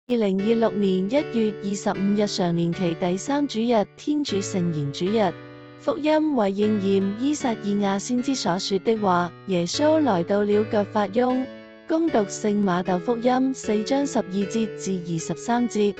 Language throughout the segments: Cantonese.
2026年1月25日常年期第3主日，天主聖言主日。福音為應驗依撒意亞先知所說的話，耶穌來到了葛法翁。恭讀聖馬竇福音4章12節至23節。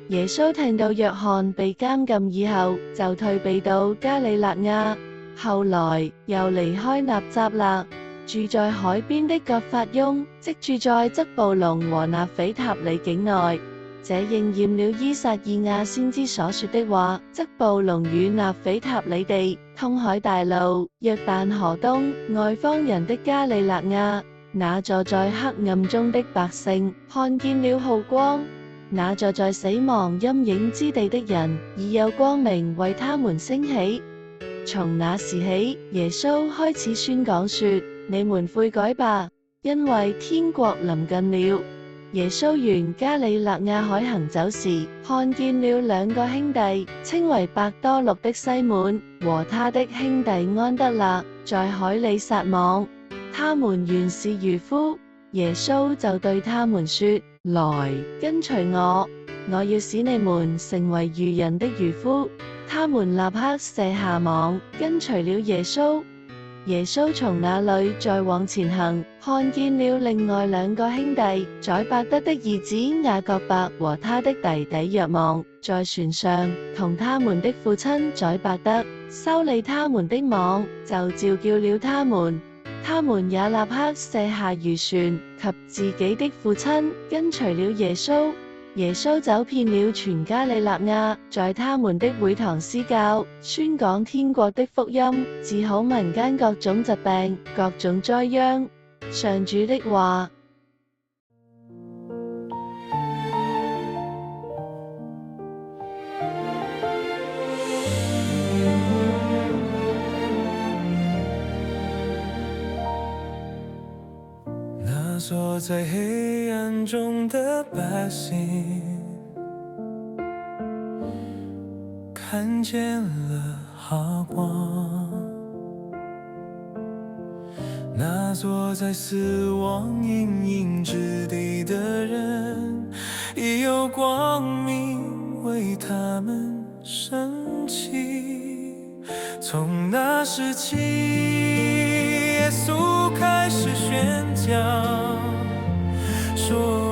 耶穌聽到若翰被監禁以後，就退避到加里肋亞，後來又離開納匝肋，住在海邊的葛法翁，即住在則布隆和納斐塔里境內。這應驗了依撒意亞先知所說的話：則布隆與納斐塔里地，通海大路，約旦河東，外方人的加里肋亞。那坐在黑暗中的百姓，看見了浩光；那坐在死亡陰影之地的人，已有光明為他們升起。從那時起，耶穌開始宣講說：你們悔改吧，因為天國臨近了。耶穌沿加里肋亞海行走時，看見了兩個兄弟，稱為伯多祿的西滿和他的兄弟安德肋，在海裏撒網。他們原是漁夫。耶穌就對他們說：來，跟隨我，我要使你們成為漁人的漁夫。他們立刻卸下網，跟隨了耶穌。耶穌從那裏再往前行，看見了另外兩個兄弟，載伯德的兒子雅各伯和他的弟弟若望，在船上，同他們的父親載伯德修理他們的網，就召叫了他們。他們也立刻卸下漁船及自己的父親，跟隨了耶穌。耶穌走遍了全加里肋亞，在他們的會堂施教，宣講天國的福音，治好民間各種疾病、各種災殃。上主的話。那坐在黑暗中的百姓，看見了好光；那坐在死亡陰影之地的人，已有光明為他們升起。從那時起，耶穌開始宣講，說